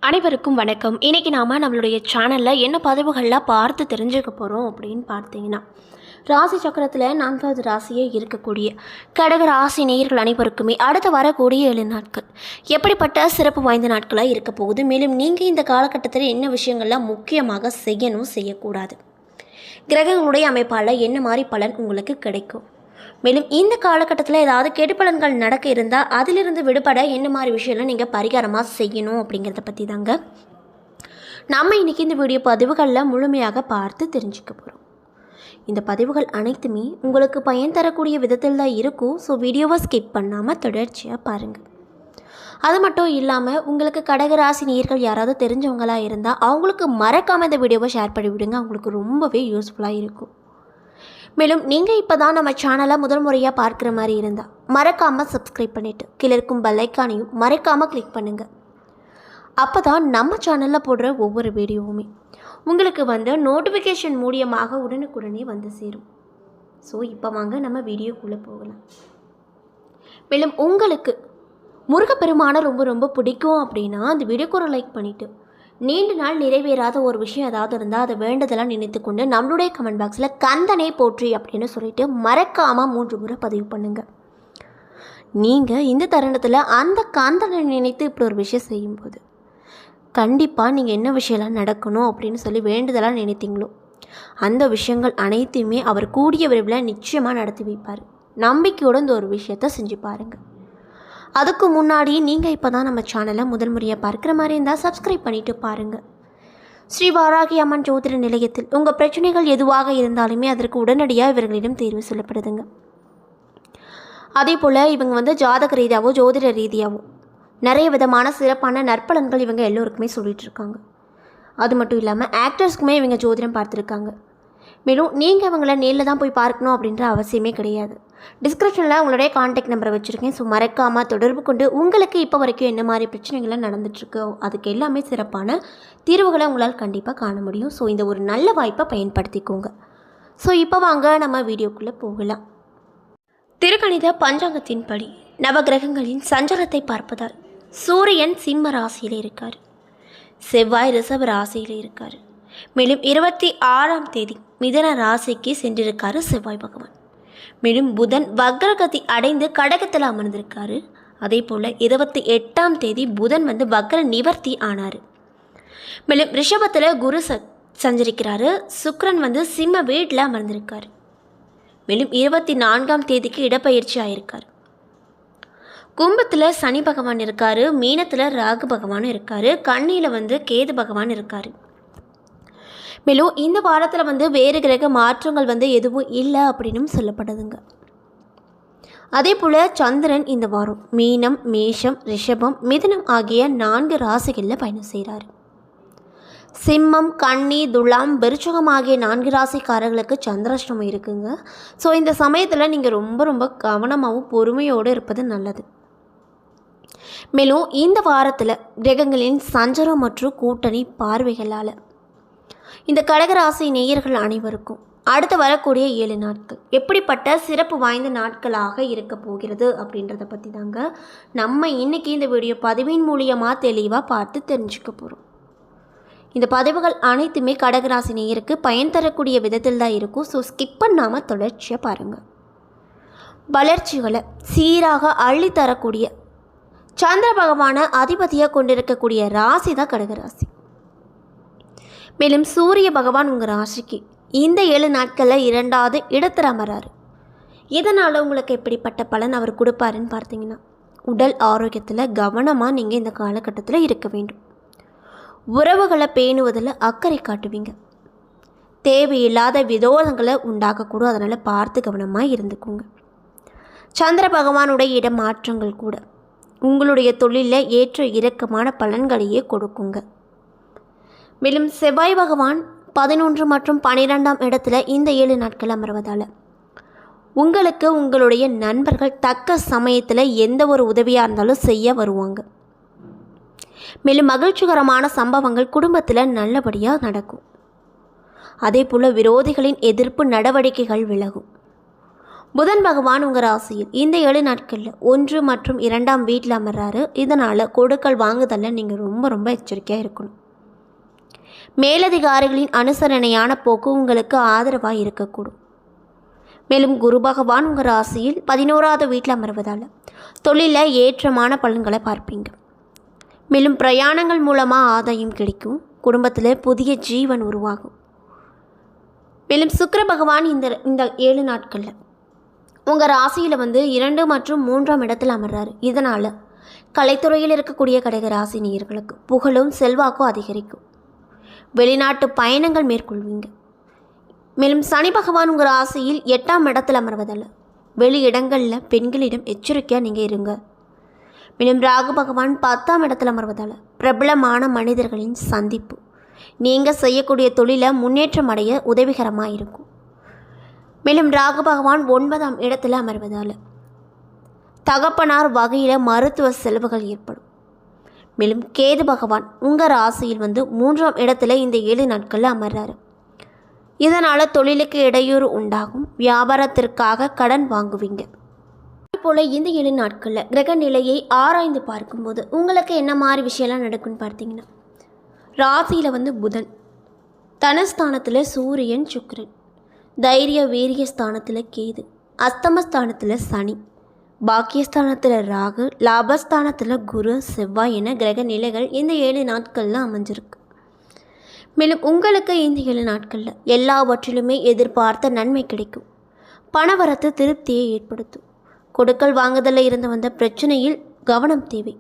அனைவருக்கும் வணக்கம். இன்றைக்கி நாம் நம்மளுடைய சேனலில் என்ன பதிவுகள்லாம் பார்த்து தெரிஞ்சுக்க போகிறோம் அப்படின்னு பார்த்தீங்கன்னா, ராசி சக்கரத்தில் 4வது ராசியே இருக்கக்கூடிய கடக ராசி நேயர்கள் அனைவருக்குமே அடுத்து வரக்கூடிய 7 நாட்கள் எப்படிப்பட்ட சிறப்பு வாய்ந்த நாட்களாக இருக்க போகுது, மேலும் நீங்கள் இந்த காலகட்டத்தில் என்ன விஷயங்கள்லாம் முக்கியமாக செய்யணும் செய்யக்கூடாது, கிரகங்களுடைய அமைப்பால் என்ன மாதிரி பலன் உங்களுக்கு கிடைக்கும், மேலும் இந்த காலகட்டத்தில் ஏதாவது கெடுபலன்கள் நடக்க இருந்தால் அதிலிருந்து விடுபட என்ன மாதிரி விஷயம்லாம் நீங்கள் பரிகாரமாக செய்யணும் அப்படிங்கிறத பற்றி தாங்க நம்ம இன்றைக்கி இந்த வீடியோ பதிவுகளில் முழுமையாக பார்த்து தெரிஞ்சுக்க போகிறோம். இந்த பதிவுகள் அனைத்துமே உங்களுக்கு பயன் தரக்கூடிய விதத்தில் தான் இருக்கும். ஸோ வீடியோவை ஸ்கிப் பண்ணாமல் தொடர்ச்சியாக பாருங்கள். அது மட்டும் இல்லாமல் உங்களுக்கு கடகராசி நேயர்கள் யாராவது தெரிஞ்சவங்களாக இருந்தால் அவங்களுக்கு மறக்காமல் இந்த வீடியோவை ஷேர் பண்ணி விடுங்க. அவங்களுக்கு ரொம்பவே யூஸ்ஃபுல்லாக இருக்கும். மேலும் நீங்கள் இப்போ தான் நம்ம சேனலை முதல் முறையாக பார்க்குற மாதிரி இருந்தால் மறக்காமல் சப்ஸ்கிரைப் பண்ணிவிட்டு கீழே இருக்கும் பெல் ஐக்கானையும் மறக்காமல் கிளிக் பண்ணுங்கள். அப்போ தான் நம்ம சேனலில் போடுற ஒவ்வொரு வீடியோவுமே உங்களுக்கு நோட்டிஃபிகேஷன் மூலியமாக உடனுக்குடனே வந்து சேரும். ஸோ இப்போ வாங்க நம்ம வீடியோக்குள்ளே போகலாம். மேலும் உங்களுக்கு முருகப்பெருமானை ரொம்ப ரொம்ப பிடிக்கும் அப்படின்னா அந்த வீடியோக்கு ஒரு லைக் பண்ணிவிட்டு நீண்ட நாள் நிறைவேறாத ஒரு விஷயம் ஏதாவது இருந்தால் அதை வேண்டதெல்லாம் நினைத்து கொண்டு நம்மளுடைய கமெண்ட் பாக்ஸில் கந்தனை போற்றி அப்படின்னு சொல்லிட்டு மறக்காமல் 3 முறை பதிவு பண்ணுங்கள். நீங்கள் இந்த தருணத்தில் அந்த கந்தனை நினைத்து இப்படி ஒரு விஷயம் செய்யும்போது கண்டிப்பாக நீங்கள் என்ன விஷயம்லாம் நடக்கணும் அப்படின்னு சொல்லி வேண்டுதலாக நினைத்தீங்களோ அந்த விஷயங்கள் அனைத்தையுமே அவர் கூடிய விரைவில் நிச்சயமாக நடத்தி வைப்பார். நம்பிக்கையோடு இந்த ஒரு விஷயத்தை செஞ்சு பாருங்கள். அதுக்கு முன்னாடி நீங்கள் இப்போ தான் நம்ம சேனலை முதல் முறையாக பார்க்குற மாதிரி இருந்தால் சப்ஸ்கிரைப் பண்ணிவிட்டு பாருங்கள். ஸ்ரீ வாராகி அம்மன் ஜோதிட நிலையத்தில் உங்கள் பிரச்சனைகள் எதுவாக இருந்தாலுமே அதற்கு உடனடியாக இவர்களிடம் தேர்வு சொல்லப்படுதுங்க. அதே போல் இவங்க ஜாதக ரீதியாகவோ ஜோதிட ரீதியாகவோ நிறைய விதமான சிறப்பான நற்பலன்கள் இவங்க எல்லோருக்குமே சொல்லிகிட்ருக்காங்க. அது மட்டும் இல்லாமல் ஆக்டர்ஸ்க்குமே இவங்க ஜோதிடம் பார்த்துருக்காங்க. மேலும் நீங்கள் இவங்களை நேரில் தான் போய் பார்க்கணும் அப்படின்ற அவசியமே கிடையாது. டிஸ்கிரிப்ஷனில் உங்களுடைய கான்டாக்ட் நம்பரை வச்சுருக்கேன். ஸோ மறக்காமல் தொடர்பு கொண்டு உங்களுக்கு இப்போ வரைக்கும் என்ன மாதிரி பிரச்சனைகள்லாம் நடந்துட்டுருக்கோ அதுக்கு எல்லாமே சிறப்பான தீர்வுகளை உங்களால் கண்டிப்பாக காண முடியும். ஸோ இந்த ஒரு நல்ல வாய்ப்பை பயன்படுத்திக்கோங்க. ஸோ இப்போ வாங்க நம்ம வீடியோக்குள்ளே போகலாம். திருக்கணித பஞ்சாங்கத்தின்படி நவகிரகங்களின் சஞ்சாரத்தை பார்ப்பதால் சூரியன் சிம்ம ராசியில் இருக்கார், செவ்வாய் ரிஷப ராசியில் இருக்கார், மேலும் 26ஆம் தேதி மிதுன ராசிக்கு சென்றிருக்காரு செவ்வாய் பகவான். மேலும் புதன் வக்ரகதி அடைந்து கடகத்தில் அமர்ந்திருக்காரு. அதே போல் 28ஆம் தேதி புதன் வக்ர நிவர்த்தி ஆனார். மேலும் ரிஷபத்தில் குரு சஞ்சரிக்கிறாரு. சுக்கிரன் சிம்ம வீட்டில் அமர்ந்திருக்காரு. மேலும் 24ஆம் தேதிக்கு இடப்பெயர்ச்சி ஆயிருக்கார். கும்பத்தில் சனி பகவான் இருக்கார், மீனத்தில் ராகு பகவான் இருக்கார், கன்னியில் கேது பகவான் இருக்கார். மேலும் இந்த வாரத்தில் வேறு கிரக மாற்றங்கள் எதுவும் இல்லை அப்படின்னும் சொல்லப்படுதுங்க. அதே போல் சந்திரன் இந்த வாரம் மீனம், மேஷம், ரிஷபம், மிதுனம் ஆகிய 4 ராசிகளில் பயணம் செய்கிறார். சிம்மம், கன்னி, துலாம், விருச்சகம் ஆகிய 4 ராசிக்காரர்களுக்கு சந்திராஷ்டமம் இருக்குங்க. ஸோ இந்த சமயத்தில் நீங்கள் ரொம்ப ரொம்ப கவனமாகவும் பொறுமையோடு இருப்பது நல்லது. மேலும் இந்த வாரத்தில் கிரகங்களின் சஞ்சாரம் மற்றும் கூட்டணி பார்வைகளால் இந்த கடகராசி நேயர்கள் அனைவருக்கும் அடுத்து வரக்கூடிய 7 நாட்கள் எப்படிப்பட்ட சிறப்பு வாய்ந்த நாட்களாக இருக்க போகிறது அப்படின்றத பற்றி தாங்க நம்ம இன்றைக்கி இந்த வீடியோ பதிவின் மூலியமாக தெளிவாக பார்த்து தெரிஞ்சுக்க போகிறோம். இந்த பதிவுகள் அனைத்துமே கடகராசி நேயருக்கு பயன் தரக்கூடிய விதத்தில் தான் இருக்கும். ஸோ ஸ்கிப் பண்ணாமல் தொடர்ச்சியாக பாருங்கள். வளர்ச்சிகளை சீராக அள்ளித்தரக்கூடிய சந்திர பகவானை அதிபதியாக கொண்டிருக்கக்கூடிய ராசி தான் கடகராசி. மேலும் சூரிய பகவான் உங்கள் ராசிக்கு இந்த 7 நாட்களில் 2வது இடத்துல அமராரு. இதனால் உங்களுக்கு எப்படிப்பட்ட பலன் அவர் கொடுப்பாருன்னு பார்த்தீங்கன்னா, உடல் ஆரோக்கியத்தில் கவனமாக நீங்கள் இந்த காலகட்டத்தில் இருக்க வேண்டும். உறவுகளை பேணுவதில் அக்கறை காட்டுவீங்க. தேவையில்லாத விரோதங்களை உண்டாக்கக்கூடும், அதனால் பார்த்து கவனமாக இருந்துக்கோங்க. சந்திர பகவானுடைய இடமாற்றங்கள் கூட உங்களுடைய தொழிலில் ஏற்ற இறக்கமான பலன்களையே கொடுக்குங்க. மேலும் செவ்வாய் பகவான் 11 மற்றும் 12ஆம் இடத்துல இந்த 7 நாட்கள் அமர்வதால் உங்களுக்கு உங்களுடைய நண்பர்கள் தக்க சமயத்தில் எந்த ஒரு உதவியாக இருந்தாலும் செய்ய வருவாங்க. மேலும் மகிழ்ச்சிகரமான சம்பவங்கள் குடும்பத்தில் நல்லபடியாக நடக்கும். அதே போல் விரோதிகளின் எதிர்ப்பு நடவடிக்கைகள் விலகும். புதன் பகவான் உங்கள் ராசியில் இந்த 7 நாட்களில் 1 மற்றும் 2ஆம் வீட்டில் அமர்றாரு. இதனால் கொடுக்கல் வாங்குதலில் நீங்கள் ரொம்ப எச்சரிக்கையாக இருக்கணும். மேலதிகாரிகளின் அனுசரணையான போக்கு உங்களுக்கு ஆதரவாக இருக்கக்கூடும். மேலும் குரு பகவான் உங்கள் ராசியில் 11ஆவது வீட்டில் அமர்வதால் தொழிலில் ஏற்றமான பலன்களை பார்ப்பீங்க. மேலும் பிரயாணங்கள் மூலமாக ஆதாயம் கிடைக்கும். குடும்பத்தில் புதிய ஜீவன் உருவாகும். மேலும் சுக்கிர பகவான் இந்த 7 நாட்களில் உங்கள் ராசியில் 2 மற்றும் 3ஆம் இடத்தில் அமர்றாரு. இதனால் கலைத்துறையில் இருக்கக்கூடிய கடக ராசி நேயர்களுக்கு புகழும் செல்வாக்கும் அதிகரிக்கும். வெளிநாட்டு பயணங்கள் மேற்கொள்வீங்க. மேலும் சனி பகவான் உங்கள் ராசியில் 8ஆம் இடத்தில் அமர்வதால் வெளி இடங்களில் பெண்களிடம் எச்சரிக்கையாக நீங்கள் இருங்க. மேலும் ராகு பகவான் 10ஆம் இடத்தில் அமர்வதால் பிரபலமான மனிதர்களின் சந்திப்பு நீங்கள் செய்யக்கூடிய தொழிலை முன்னேற்றம் அடைய உதவிகரமாக இருக்கும். மேலும் ராகு பகவான் 9ஆம் இடத்தில் அமர்வதால் தகப்பனார் வகையில் மருத்துவ செலவுகள் ஏற்படும். மேலும் கேது பகவான் உங்கள் ராசியில் 3ஆம் இடத்துல இந்த 7 நாட்களில் அமர்றாரு. இதனால் தொழிலுக்கு இடையூறு உண்டாகும். வியாபாரத்திற்காக கடன் வாங்குவீங்க. அதேபோல் இந்த 7 நாட்களில் கிரக நிலையை ஆராய்ந்து பார்க்கும்போது உங்களுக்கு என்ன மாதிரி விஷயம்லாம் நடக்கும்னு பார்த்தீங்கன்னா, ராசியில் புதன், தனஸ்தானத்தில் சூரியன் சுக்கிரன், தைரிய வீரிய ஸ்தானத்தில் கேது, அஸ்தமஸ்தானத்தில் சனி, பாக்கியஸ்தானத்தில் ராகு, லாபஸ்தானத்தில் குரு, செவ்வாய் என கிரக நிலைகள் இந்த 7 நாட்களில் அமைஞ்சிருக்கு. மேலும் உங்களுக்கு இந்த 7 நாட்களில் எல்லாவற்றிலுமே எதிர்பார்த்த நன்மை கிடைக்கும். பணவரத்து திருப்தியை ஏற்படுத்தும். கொடுக்கல் வாங்குதலில் இருந்து வந்த பிரச்சனையில் கவனம் தேவை.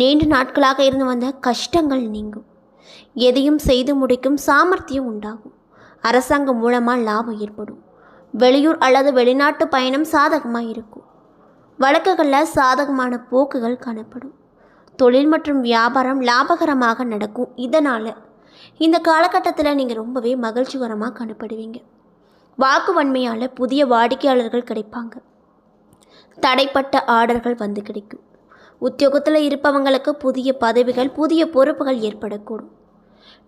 நீண்ட நாட்களாக இருந்து வந்த கஷ்டங்கள் நீங்கும். எதையும் செய்து முடிக்கும் சாமர்த்தியம் உண்டாகும். அரசாங்கம் மூலமாக லாபம் ஏற்படும். வெளியூர் அல்லது வெளிநாட்டு பயணம் சாதகமாக இருக்கும். வழக்குகளில் சாதகமான போக்குகள் காணப்படும். தொழில் மற்றும் வியாபாரம் லாபகரமாக நடக்கும். இதனால் இந்த காலகட்டத்தில் நீங்கள் ரொம்பவே மகிழ்ச்சிகரமாக காணப்படுவீங்க. வாக்கு வன்மையால் புதிய வாடிக்கையாளர்கள் கிடைப்பாங்க. தடைப்பட்ட ஆர்டர்கள் கிடைக்கும். உத்தியோகத்தில் இருப்பவங்களுக்கு புதிய பதவிகள், புதிய பொறுப்புகள் ஏற்படக்கூடும்.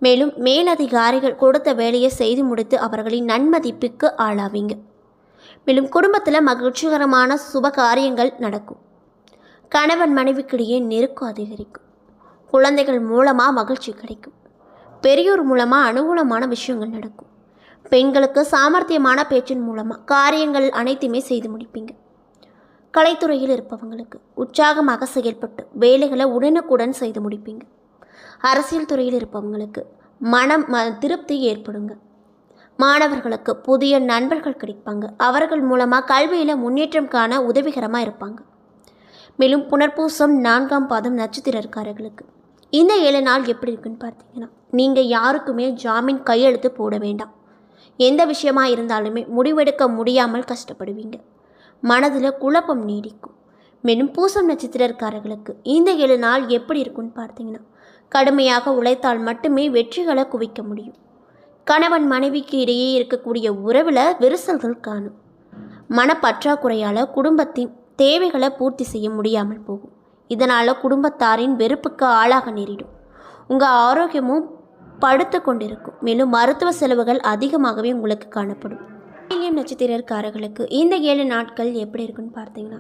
மேலும் மேலதிகாரிகள் கொடுத்த வேலையை செய்து முடித்து அவர்களின் நன்மதிப்புக்கு ஆளாவீங்க. மேலும் குடும்பத்தில் மகிழ்ச்சிகரமான சுப காரியங்கள் நடக்கும். கணவன் மனைவிக்கிடையே நெருக்கம் அதிகரிக்கும். குழந்தைகள் மூலமாக மகிழ்ச்சி கிடைக்கும். பெரியோர் மூலமாக அனுகூலமான விஷயங்கள் நடக்கும். பெண்களுக்கு சாமர்த்தியமான பேச்சின் மூலமாக காரியங்கள் அனைத்துமே செய்து முடிப்பீங்க. கலைத்துறையில் இருப்பவங்களுக்கு உற்சாகமாக செயல்பட்டு வேலைகளை உடனுக்குடன் செய்து முடிப்பீங்க. அரசியல் துறையில் இருப்பவங்களுக்கு திருப்தி ஏற்படுங்க. மாணவர்களுக்கு புதிய நண்பர்கள் கிடைப்பாங்க. அவர்கள் மூலமாக கல்வியில் முன்னேற்றம் காண உதவிகரமாக இருப்பாங்க. மேலும் புனர்பூசம் 4ஆம் பாதம் நட்சத்திரக்காரர்களுக்கு இந்த 7 நாள் எப்படி இருக்குன்னு பார்த்தீங்கன்னா, நீங்கள் யாருக்குமே ஜாமீன் கையெழுத்து போட வேண்டாம். எந்த விஷயமா இருந்தாலுமே முடிவெடுக்க முடியாமல் கஷ்டப்படுவீங்க. மனதில் குழப்பம் நீடிக்கும். மேலும் பூசம் நட்சத்திரக்காரர்களுக்கு இந்த 7 நாள் எப்படி இருக்குன்னு பார்த்தீங்கன்னா, கடுமையாக உழைத்தால் மட்டுமே வெற்றிகளை குவிக்க முடியும். கணவன் மனைவிக்கு இடையே இருக்கக்கூடிய உறவில் விரிசல்கள் காணும். மனப்பற்றாக்குறையால் குடும்பத்தின் தேவைகளை பூர்த்தி செய்ய முடியாமல் போகும். இதனால் குடும்பத்தாரின் வெறுப்புக்கு ஆளாக நேரிடும். உங்கள் ஆரோக்கியமும் படுத்து கொண்டிருக்கும். மேலும் மருத்துவ செலவுகள் அதிகமாகவே உங்களுக்கு காணப்படும். நட்சத்திரக்காரர்களுக்கு இந்த 7 நாட்கள் எப்படி இருக்குன்னு பார்த்தீங்கன்னா,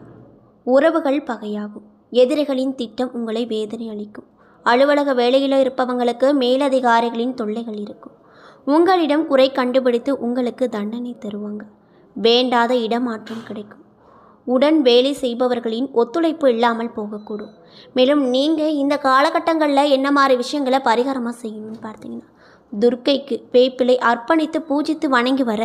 உறவுகள் பகையாகும். எதிரிகளின் திட்டம் உங்களை வேதனை அளிக்கும். அலுவலக வேலையில் இருப்பவங்களுக்கு மேலதிகாரிகளின் தொல்லைகள் இருக்கும். உங்களிடம் குறை கண்டுபிடித்து உங்களுக்கு தண்டனை தருவாங்க. வேண்டாத இடமாற்றம் கிடைக்கும். உடன் வேலை செய்பவர்களின் ஒத்துழைப்பு இல்லாமல் போகக்கூடும். மேலும் நீங்கள் இந்த காலகட்டங்களில் என்ன மாதிரி விஷயங்களை பரிகாரமாக செய்யணும்னு பார்த்தீங்கன்னா, துர்க்கைக்கு வேப்பிலை அர்ப்பணித்து பூஜித்து வணங்கி வர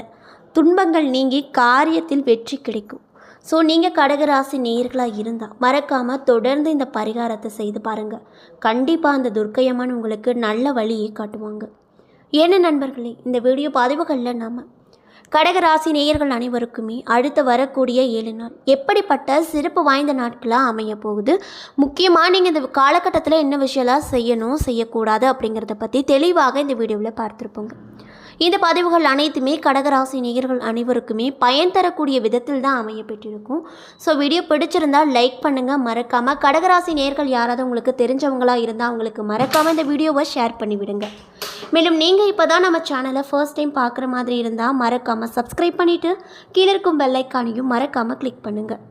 துன்பங்கள் நீங்கி காரியத்தில் வெற்றி கிடைக்கும். ஸோ நீங்கள் கடகராசி நேயர்களாக இருந்தால் மறக்காமல் தொடர்ந்து இந்த பரிகாரத்தை செய்து பாருங்கள். கண்டிப்பாக அந்த துர்க்கையம்மன் உங்களுக்கு நல்ல வழியை காட்டுவாங்க. என்ன நண்பர்களே, இந்த வீடியோ பதிவுகளில் நாம் கடகராசி நேயர்கள் அனைவருக்குமே அடுத்து வரக்கூடிய 7 நாள் எப்படிப்பட்ட சிறப்பு வாய்ந்த நாட்களாக அமைய போகுது, முக்கியமாக நீங்கள் இந்த காலகட்டத்தில் என்ன விஷயம்லாம் செய்யணும் செய்யக்கூடாது அப்படிங்கிறத பற்றி தெளிவாக இந்த வீடியோவில் பார்த்துருப்போங்க. இந்த பதிவுகள் அனைத்துமே கடகராசி நேயர்கள் அனைவருக்குமே பயன் தரக்கூடிய விதத்தில் தான் அமைய பெற்றிருக்கும். ஸோ வீடியோ பிடிச்சிருந்தால் லைக் பண்ணுங்கள். மறக்காமல் கடகராசி நேயர்கள் யாராவது உங்களுக்கு தெரிஞ்சவங்களாக இருந்தால் அவங்களுக்கு மறக்காமல் இந்த வீடியோவை ஷேர் பண்ணிவிடுங்க. மேலும் நீங்கள் இப்போ தான் நம்ம சேனலை ஃபர்ஸ்ட் டைம் பார்க்குற மாதிரி இருந்தால் மறக்காமல் சப்ஸ்கிரைப் பண்ணிவிட்டு கீழே இருக்கும் பெல் ஐக்கானையும் மறக்காமல் கிளிக் பண்ணுங்கள்.